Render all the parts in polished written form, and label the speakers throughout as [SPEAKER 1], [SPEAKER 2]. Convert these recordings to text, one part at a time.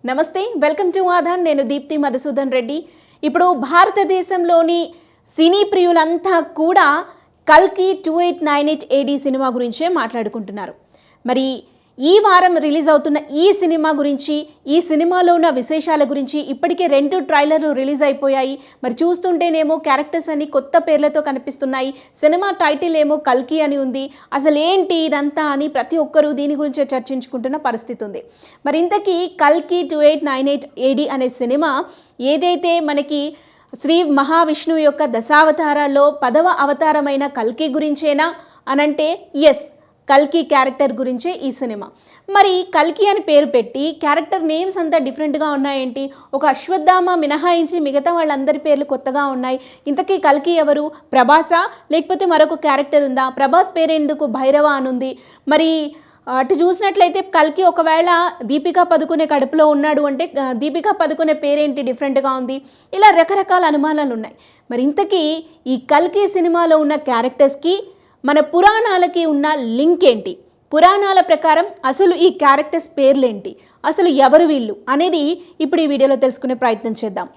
[SPEAKER 1] నమస్తే, welcome to ఆధాన్. నేను దీప్తి మధుసూదన్ రెడ్డి. ఇప్పుడు భారతదేశంలోని సినీ ప్రియులంతా కూడా కల్కి 2898 AD సినిమా గురించే మాట్లాడుకుంటున్నారు. మరి ఈ వారం రిలీజ్ అవుతున్న ఈ సినిమా గురించి, ఈ సినిమాలో ఉన్న విశేషాల గురించి ఇప్పటికే 2 ట్రైలర్లు రిలీజ్ అయిపోయాయి. మరి చూస్తుంటేనేమో క్యారెక్టర్స్ అన్ని కొత్త పేర్లతో కనిపిస్తున్నాయి. సినిమా టైటిల్ ఏమో కల్కి అని ఉంది. అసలు ఏంటి ఇదంతా అని ప్రతి ఒక్కరూ దీని గురించే చర్చించుకుంటున్న పరిస్థితి ఉంది. మరి ఇంతకీ కల్కి 2898 AD అనే సినిమా ఏదైతే మనకి శ్రీ మహావిష్ణువు యొక్క దశావతారాల్లో 10వ అవతారమైన కల్కి గురించేనా అనంటే ఎస్, కల్కి క్యారెక్టర్ గురించే ఈ సినిమా. మరి కల్కి అని పేరు పెట్టి క్యారెక్టర్ నేమ్స్ అంతా డిఫరెంట్గా ఉన్నాయేంటి? ఒక అశ్వత్థామ మినహాయించి మిగతా వాళ్ళందరి పేర్లు కొత్తగా ఉన్నాయి. ఇంతకీ కల్కి ఎవరు? ప్రభాసా లేకపోతే మరొక క్యారెక్టర్ ఉందా? ప్రభాస్ పేరెందుకు భైరవ అనుంది? మరి అటు చూసినట్లయితే కల్కి ఒకవేళ దీపికా పదుకునే కడుపులో ఉన్నాడు అంటే దీపికా పదుకునే పేరేంటి డిఫరెంట్గా ఉంది? ఇలా రకరకాల అనుమానాలు ఉన్నాయి. మరి ఇంతకీ ఈ కల్కి సినిమాలో ఉన్న క్యారెక్టర్స్కి మన పురాణాలకి ఉన్న లింక్ ఏంటి? పురాణాల ప్రకారం అసలు ఈ క్యారెక్టర్స్ పేర్లేంటి? అసలు ఎవరు వీళ్ళు అనేది ఇప్పుడు ఈ వీడియోలో తెలుసుకునే ప్రయత్నం చేద్దాం.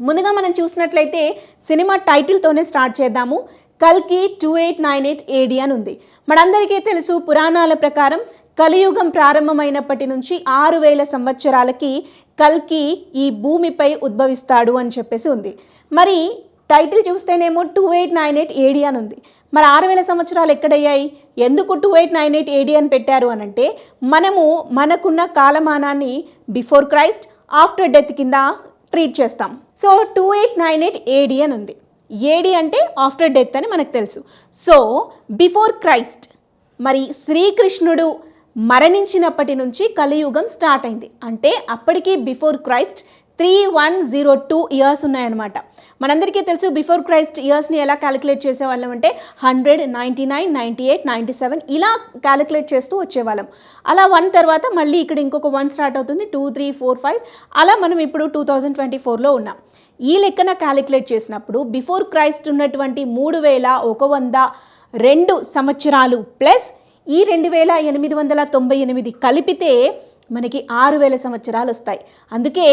[SPEAKER 1] ముందుగా మనం చూసినట్లయితే సినిమా టైటిల్తోనే స్టార్ట్ చేద్దాము. కల్కి 2898 AD అని ఉంది. మనందరికీ తెలుసు, పురాణాల ప్రకారం కలియుగం ప్రారంభమైనప్పటి నుంచి 6000 సంవత్సరాలకి కల్కి ఈ భూమిపై ఉద్భవిస్తాడు అని చెప్పేసి ఉంది. మరి టైటిల్ చూస్తేనేమో 2898 AD అని ఉంది. మరి 6000 సంవత్సరాలు ఎక్కడయ్యాయి? ఎందుకు 2898 AD అని పెట్టారు అనంటే, మనకున్న కాలమానాన్ని బిఫోర్ క్రైస్ట్, ఆఫ్టర్ డెత్ కింద ట్రీట్ చేస్తాం. సో 2898 AD అని ఉంది. ఏడి అంటే ఆఫ్టర్ డెత్ అని మనకు తెలుసు. సో బిఫోర్ క్రైస్ట్, మరి శ్రీకృష్ణుడు మరణించినప్పటి నుంచి కలియుగం స్టార్ట్ అయింది. అంటే అప్పటికి బిఫోర్ క్రైస్ట్ 3102 ఇయర్స్ ఉన్నాయన్నమాట. మనందరికీ తెలుసు బిఫోర్ క్రైస్ట్ ఇయర్స్ని ఎలా క్యాలిక్యులేట్ చేసేవాళ్ళం అంటే 100, 99, 98, 97 ఇలా క్యాలిక్యులేట్ చేస్తూ వచ్చేవాళ్ళం. అలా 1 తర్వాత మళ్ళీ ఇక్కడ ఇంకొక 1 స్టార్ట్ అవుతుంది. 2, 3, 4, 5 అలా మనం ఇప్పుడు 2024లో ఉన్నాం. ఈ లెక్కన క్యాలిక్యులేట్ చేసినప్పుడు బిఫోర్ క్రైస్ట్ ఉన్నటువంటి 3102 సంవత్సరాలు ప్లస్ ఈ 2898 కలిపితే మనకి 6000 సంవత్సరాలు వస్తాయి. అందుకే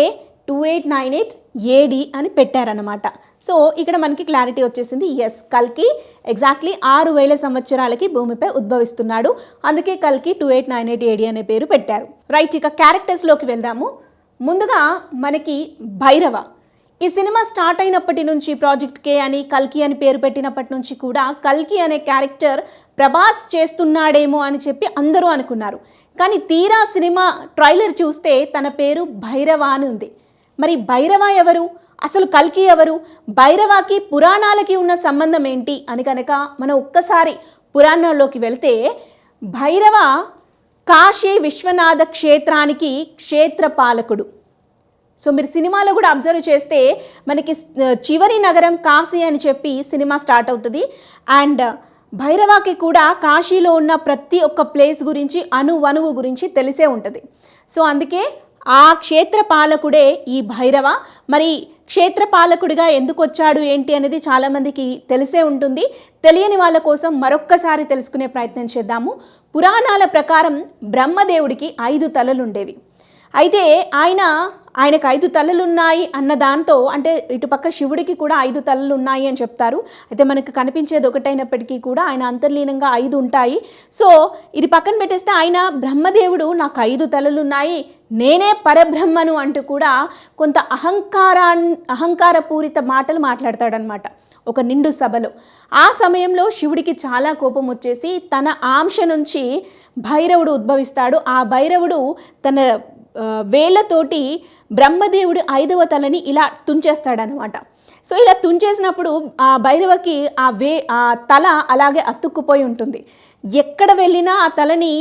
[SPEAKER 1] 2898 AD అని పెట్టారన్నమాట. సో ఇక్కడ మనకి క్లారిటీ వచ్చేసింది. ఎస్, కల్కి ఎగ్జాక్ట్లీ 6000 సంవత్సరాలకి భూమిపై ఉద్భవిస్తున్నాడు. అందుకే కల్కి 2898 AD అనే పేరు పెట్టారు. రైట్, ఇక క్యారెక్టర్స్లోకి వెళ్దాము. ముందుగా మనకి భైరవ. ఈ సినిమా స్టార్ట్ అయినప్పటి నుంచి ప్రాజెక్ట్ K అని కల్కి అని పేరు పెట్టినప్పటి నుంచి కూడా కల్కి అనే క్యారెక్టర్ ప్రభాస్ చేస్తున్నాడేమో అని చెప్పి అందరూ అనుకున్నారు. కానీ తీరా సినిమా ట్రైలర్ చూస్తే తన పేరు భైరవ అని ఉంది. మరి భైరవ ఎవరు? అసలు కల్కి ఎవరు? భైరవకి పురాణాలకి ఉన్న సంబంధం ఏంటి అని కనుక మనం ఒక్కసారి పురాణాల్లోకి వెళ్తే, భైరవ కాశీ విశ్వనాథ క్షేత్రానికి క్షేత్రపాలకుడు. సో మీరు సినిమాలో కూడా అబ్జర్వ్ చేస్తే మనకి చివరి నగరం కాశీ అని చెప్పి సినిమా స్టార్ట్ అవుతుంది. అండ్ భైరవకి కూడా కాశీలో ఉన్న ప్రతి ఒక్క ప్లేస్ గురించి, అణువణువు గురించి తెలిసే ఉంటుంది. సో అందుకే ఆ క్షేత్రపాలకుడే ఈ భైరవ. మరి క్షేత్రపాలకుడిగా ఎందుకు వచ్చాడు ఏంటి అనేది చాలామందికి తెలిసే ఉంటుంది. తెలియని వాళ్ళ కోసం మరొక్కసారి తెలుసుకునే ప్రయత్నం చేద్దాము. పురాణాల ప్రకారం బ్రహ్మదేవుడికి 5 తలలు ఉండేవి. అయితే ఆయనకు 5 తలలు ఉన్నాయి అన్న దాంతో, అంటే ఇటుపక్క శివుడికి కూడా 5 తలలు ఉన్నాయి అని చెప్తారు. అయితే మనకు కనిపించేది ఒకటైనప్పటికీ కూడా ఆయన అంతర్లీనంగా 5 ఉంటాయి. సో ఇది పక్కన పెట్టేస్తే ఆయన బ్రహ్మదేవుడు నాకు 5 తలలు ఉన్నాయి, నేనే పరబ్రహ్మను అంటూ కూడా కొంత అహంకారపూరిత మాటలు మాట్లాడతాడనమాట ఒక నిండు సభలో. ఆ సమయంలో శివుడికి చాలా కోపం వచ్చేసి తన ఆంశ నుంచి భైరవుడు ఉద్భవిస్తాడు. ఆ భైరవుడు తన వేళ్లతోటి బ్రహ్మదేవుడు 5వ తలని ఇలా తుంచేస్తాడనమాట. సో ఇలా తుంచేసినప్పుడు ఆ భైరవకి ఆ తల అలాగే అతుక్కుపోయి ఉంటుంది. ఎక్కడ వెళ్ళినా ఆ తలని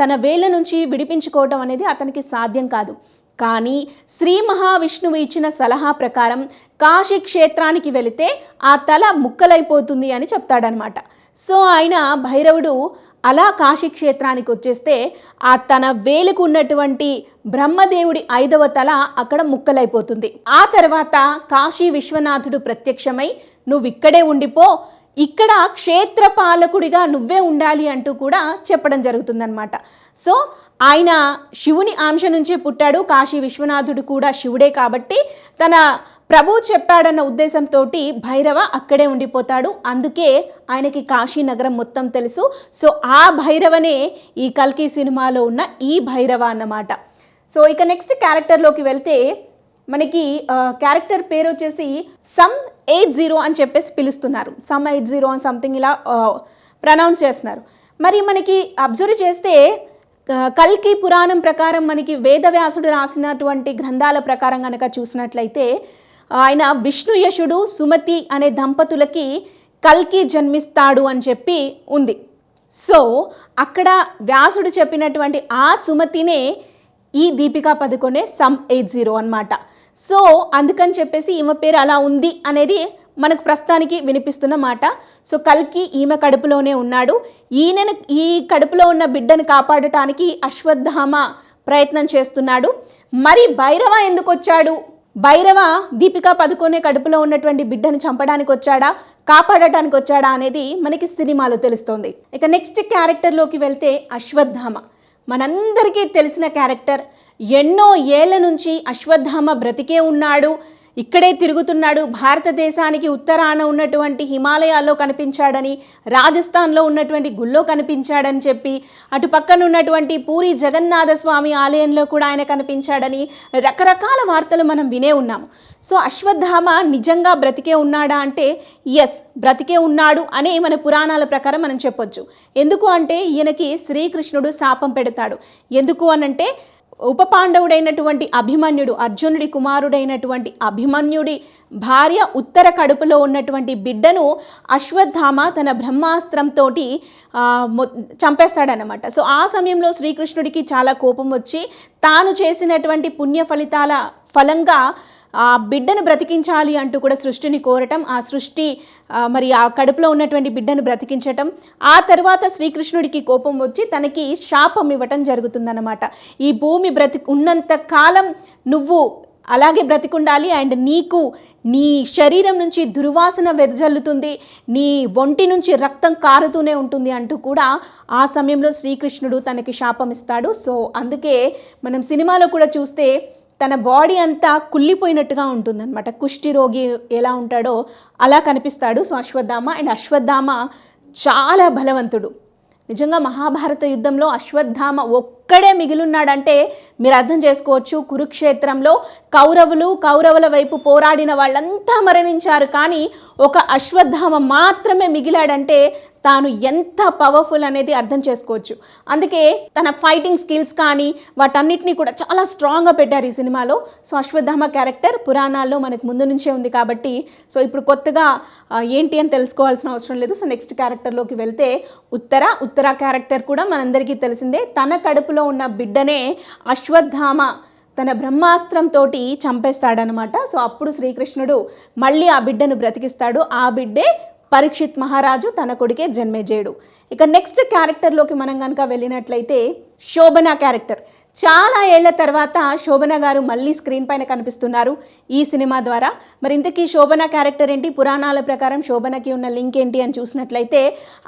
[SPEAKER 1] తన వేళ్ళ నుంచి విడిపించుకోవటం అనేది అతనికి సాధ్యం కాదు. కానీ శ్రీ మహావిష్ణువు ఇచ్చిన సలహా ప్రకారం కాశీ క్షేత్రానికి వెళితే ఆ తల ముక్కలైపోతుంది అని చెప్తాడనమాట. సో భైరవుడు అలా కాశీ క్షేత్రానికి వచ్చేస్తే ఆ తన వేలుకు ఉన్నటువంటి బ్రహ్మదేవుడి 5వ తల అక్కడ ముక్కలైపోతుంది. ఆ తర్వాత కాశీ విశ్వనాథుడు ప్రత్యక్షమై, నువ్వు ఇక్కడే ఉండిపో, ఇక్కడ క్షేత్రపాలకుడిగా నువ్వే ఉండాలి అంటూ కూడా చెప్పడం జరుగుతుందన్నమాట. సో ఆయన శివుని అంశ నుంచే పుట్టాడు, కాశీ విశ్వనాథుడు కూడా శివుడే కాబట్టి తన ప్రభువు చెప్పాడన్న ఉద్దేశంతో భైరవ అక్కడే ఉండిపోతాడు. అందుకే ఆయనకి కాశీ నగరం మొత్తం తెలుసు. సో ఆ భైరవనే ఈ కల్కి సినిమాలో ఉన్న ఈ భైరవ అన్నమాట. సో ఇక నెక్స్ట్ క్యారెక్టర్లోకి వెళ్తే మనకి క్యారెక్టర్ పేరు వచ్చేసి సమ్ 80 అని చెప్పేసి పిలుస్తున్నారు. సమ్ 80 అని సంథింగ్ ఇలా ప్రనౌన్స్ చేస్తున్నారు. మరి మనకి అబ్జర్వ్ చేస్తే కల్కి పురాణం ప్రకారం మనకి వేదవ్యాసుడు రాసినటువంటి గ్రంథాల ప్రకారం కనుక చూసినట్లయితే ఆయన విష్ణుయశుడు సుమతి అనే దంపతులకి కల్కి జన్మిస్తాడు అని చెప్పి ఉంది. సో అక్కడ వ్యాసుడు చెప్పినటువంటి ఆ సుమతినే ఈ దీపికా పదుకొనే సమ్ 80 అన్నమాట. సో అందుకని చెప్పేసి ఈమె పేరు అలా ఉంది అనేది మనకు ప్రస్తుతానికి వినిపిస్తున్న మాట. సో కల్కి ఈమె కడుపులోనే ఉన్నాడు. ఈయనను ఈ కడుపులో ఉన్న బిడ్డను కాపాడటానికి అశ్వత్థామ ప్రయత్నం చేస్తున్నాడు. మరి భైరవ ఎందుకు వచ్చాడు? భైరవ దీపికా పదుకొనే కడుపులో ఉన్నటువంటి బిడ్డను చంపడానికి వచ్చాడా, కాపాడటానికి వచ్చాడా అనేది మనకి సినిమాలో తెలుస్తోంది. ఇక నెక్స్ట్ క్యారెక్టర్లోకి వెళ్తే అశ్వత్థామ మనందరికీ తెలిసిన క్యారెక్టర్. ఎన్నో ఏళ్ల నుంచి అశ్వత్థామ బ్రతికే ఉన్నాడు, ఇక్కడే తిరుగుతున్నాడు. భారతదేశానికి ఉత్తరాన ఉన్నటువంటి హిమాలయాల్లో కనిపించాడని, రాజస్థాన్లో ఉన్నటువంటి గుళ్ళో కనిపించాడని చెప్పి, అటు పక్కన ఉన్నటువంటి పూరి జగన్నాథ స్వామి ఆలయంలో కూడా ఆయన కనిపించాడని రకరకాల వార్తలు మనం వినే ఉన్నాము. సో అశ్వత్థామ నిజంగా బ్రతికే ఉన్నాడా అంటే ఎస్, బ్రతికే ఉన్నాడు అనే మన పురాణాల ప్రకారం మనం చెప్పొచ్చు. ఎందుకు అంటే ఈయనకి శ్రీకృష్ణుడు శాపం పెడతాడు. ఎందుకు అనంటే ఉప పాండవుడైనటువంటి అభిమన్యుడు, అర్జునుడి కుమారుడైనటువంటి అభిమన్యుడి భార్య ఉత్తర కడుపులో ఉన్నటువంటి బిడ్డను అశ్వత్థామ తన బ్రహ్మాస్త్రంతో చంపేస్తాడనమాట. సో ఆ సమయంలో శ్రీకృష్ణుడికి చాలా కోపం వచ్చి తాను చేసినటువంటి పుణ్య ఫలితాల ఫలంగా ఆ బిడ్డను బ్రతికించాలి అంటూ కూడా సృష్టిని కోరటం, ఆ సృష్టి మరి ఆ కడుపులో ఉన్నటువంటి బిడ్డను బ్రతికించటం, ఆ తర్వాత శ్రీకృష్ణుడికి కోపం వచ్చి తనకి శాపం ఇవ్వటం జరుగుతుందన్నమాట. ఈ భూమి ఉన్నంత కాలం నువ్వు అలాగే బ్రతికుండాలి, అండ్ నీకు నీ శరీరం నుంచి దుర్వాసన వెదజల్లుతుంది, నీ ఒంటి నుంచి రక్తం కారుతూనే ఉంటుంది అంటూ కూడా ఆ సమయంలో శ్రీకృష్ణుడు తనకి శాపం ఇస్తాడు. సో అందుకే మనం సినిమాలో కూడా చూస్తే తన బాడీ అంతా కుళ్ళిపోయినట్టుగా ఉంటుందన్నమాట. కుష్టి రోగి ఎలా ఉంటాడో అలా కనిపిస్తాడు. సో అశ్వత్థామ, అండ్ అశ్వత్థామ చాలా బలవంతుడు. నిజంగా మహాభారత యుద్ధంలో అశ్వత్థామ ఒక్కడే మిగిలిన్నాడంటే మీరు అర్థం చేసుకోవచ్చు. కురుక్షేత్రంలో కౌరవుల వైపు పోరాడిన వాళ్ళంతా మరణించారు, కానీ ఒక అశ్వత్థామ మాత్రమే మిగిలాడంటే తాను ఎంత పవర్ఫుల్ అనేది అర్థం చేసుకోవచ్చు. అందుకే తన ఫైటింగ్ స్కిల్స్ కానీ వాటన్నిటినీ కూడా చాలా స్ట్రాంగ్గా పెట్టారు ఈ సినిమాలో. సో అశ్వత్థామ క్యారెక్టర్ పురాణాల్లో మనకు ముందు నుంచే ఉంది కాబట్టి సో ఇప్పుడు కొత్తగా ఏంటి అని తెలుసుకోవాల్సిన అవసరం లేదు. సో నెక్స్ట్ క్యారెక్టర్లోకి వెళ్తే ఉత్తర క్యారెక్టర్ కూడా మనందరికీ తెలిసిందే. తన కడుపులో ఉన్న బిడ్డనే అశ్వత్థామ తన బ్రహ్మాస్త్రంతో చంపేస్తాడనమాట. సో అప్పుడు శ్రీకృష్ణుడు మళ్ళీ ఆ బిడ్డను బ్రతికిస్తాడు. ఆ బిడ్డే పరీక్షిత్ మహారాజు, తన కొడుకే జన్మేజయుడు. ఇక నెక్స్ట్ క్యారెక్టర్లోకి మనం కనుక వెళ్ళినట్లయితే శోభన క్యారెక్టర్. చాలా ఏళ్ల తర్వాత శోభన గారు మళ్ళీ స్క్రీన్ పైన కనిపిస్తున్నారు ఈ సినిమా ద్వారా. మరి ఇంతకీ శోభన క్యారెక్టర్ ఏంటి, పురాణాల ప్రకారం శోభనకి ఉన్న లింక్ ఏంటి అని చూసినట్లయితే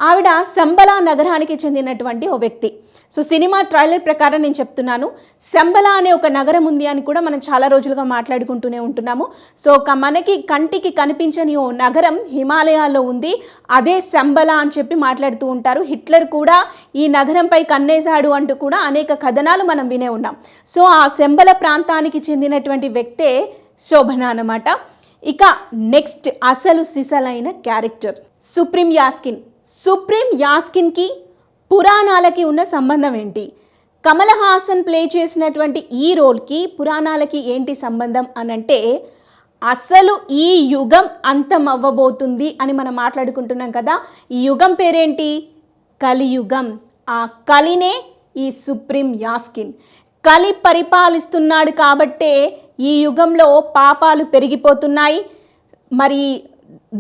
[SPEAKER 1] ఆవిడ శంబల నగరానికి చెందినటువంటి ఓ వ్యక్తి. సో సినిమా ట్రైలర్ ప్రకారం నేను చెప్తున్నాను. శంబల అనే ఒక నగరం ఉంది అని కూడా మనం చాలా రోజులుగా మాట్లాడుకుంటూనే ఉంటున్నాము. సో మనకి కంటికి కనిపించని ఓ నగరం హిమాలయాల్లో ఉంది, అదే శంబల అని చెప్పి మాట్లాడుతూ ఉంటారు. హిట్లర్ కూడా ఈ నగరంపై కన్నేశాడు అంటూ కూడా అనేక కథనాలు మనం వినే ఉన్నాం. సో ఆ శంబల ప్రాంతానికి చెందినటువంటి వ్యక్తే శోభన అన్నమాట. ఇక నెక్స్ట్ అసలు సిసలైన క్యారెక్టర్ సుప్రీం యాస్కిన్కి పురాణాలకి ఉన్న సంబంధం ఏంటి? కమల్ హాసన్ ప్లే చేసినటువంటి ఈ రోల్కి పురాణాలకి ఏంటి సంబంధం అనంటే అసలు ఈ యుగం అంతం అవ్వబోతుంది అని మనం మాట్లాడుకుంటున్నాం కదా. ఈ యుగం పేరేంటి? కలియుగం. ఆ కలినే ఈ సుప్రీం యాస్కిన్. కలి పరిపాలిస్తున్నాడు కాబట్టే ఈ యుగంలో పాపాలు పెరిగిపోతున్నాయి, మరి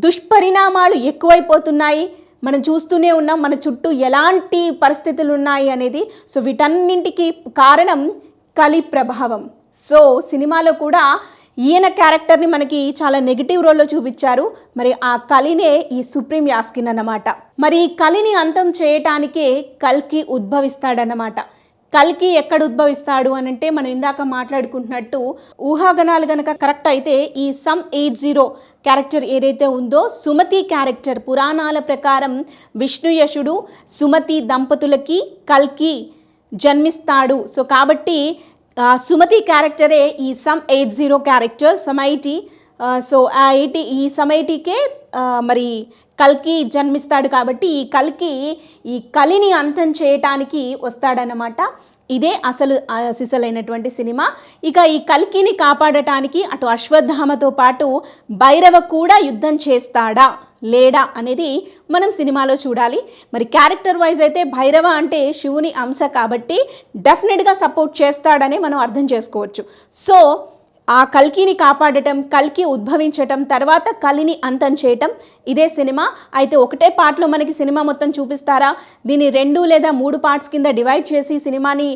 [SPEAKER 1] దుష్పరిణామాలు ఎక్కువైపోతున్నాయి. మనం చూస్తూనే ఉన్నాం మన చుట్టూ ఎలాంటి పరిస్థితులు ఉన్నాయి అనేది. సో వీటన్నింటికి కారణం కలి ప్రభావం. సో సినిమాలో కూడా ఈయన క్యారెక్టర్ని మనకి చాలా నెగిటివ్ రోల్లో చూపించారు. మరి ఆ కలినే ఈ సుప్రీం యాస్కిన్ అన్నమాట. మరి ఈ కలిని అంతం చేయటానికే కల్కి ఉద్భవిస్తాడన్నమాట. కల్కి ఎక్కడ ఉద్భవిస్తాడు అని అంటే మనం ఇందాక మాట్లాడుకుంటున్నట్టు ఊహాగణాలు గనక కరెక్ట్ అయితే ఈ సమ్ 80 క్యారెక్టర్ ఏదైతే ఉందో సుమతి క్యారెక్టర్ పురాణాల ప్రకారం విష్ణుయశుడు సుమతి దంపతులకి కల్కి జన్మిస్తాడు. సో కాబట్టి సుమతి క్యారెక్టరే ఈ సమ్ 80 క్యారెక్టర్ సమైటి. సో ఆ 80 ఈ సమైటికే మరి కల్కి జన్మిస్తాడు కాబట్టి ఈ కల్కి ఈ కలిని అంతం చేయటానికి వస్తాడనమాట. ఇదే అసలు సిసలైనటువంటి సినిమా. ఇక ఈ కల్కిని కాపాడటానికి అటు అశ్వత్థామతో పాటు భైరవ కూడా యుద్ధం చేస్తాడా లేడా అనేది మనం సినిమాలో చూడాలి. మరి క్యారెక్టర్ వైజ్ అయితే భైరవ అంటే శివుని అంశ కాబట్టి డెఫినెట్గా సపోర్ట్ చేస్తాడని మనం అర్థం చేసుకోవచ్చు. సో ఆ కల్కిని కాపాడటం, కల్కి ఉద్భవించటం, తర్వాత కలిని అంతం చేయటం ఇదే సినిమా. అయితే ఒకటే పార్ట్లో మనకి సినిమా మొత్తం చూపిస్తారా, దీన్ని 2 లేదా 3 పార్ట్స్ కింద డివైడ్ చేసి సినిమాని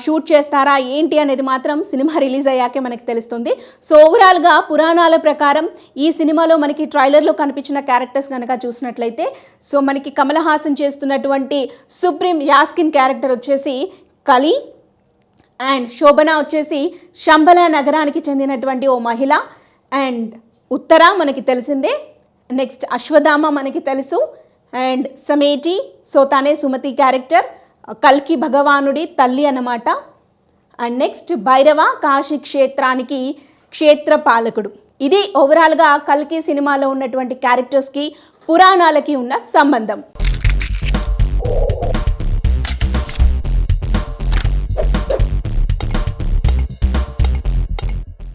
[SPEAKER 1] షూట్ చేస్తారా ఏంటి అనేది మాత్రం సినిమా రిలీజ్ అయ్యాకే మనకి తెలుస్తుంది. సో ఓవరాల్గా పురాణాల ప్రకారం ఈ సినిమాలో మనకి ట్రైలర్లో కనిపించిన క్యారెక్టర్స్ కనుక చూసినట్లయితే సో మనకి కమల్ హాసన్ చేస్తున్నటువంటి సుప్రీం యాస్కిన్ క్యారెక్టర్ వచ్చేసి కలి అండ్ శోభన వచ్చేసి శంబల నగరానికి చెందినటువంటి ఓ మహిళ. అండ్ ఉత్తర మనకి తెలిసిందే. నెక్స్ట్ అశ్వత్థామ మనకి తెలుసు. అండ్ సమేటి సో తనే సుమతి క్యారెక్టర్, కల్కి భగవానుడి తల్లి అన్నమాట. అండ్ నెక్స్ట్ భైరవ కాశీ క్షేత్రానికి క్షేత్ర పాలకుడు. ఇది ఓవరాల్గా కల్కి సినిమాలో ఉన్నటువంటి క్యారెక్టర్స్కి పురాణాలకి ఉన్న సంబంధం.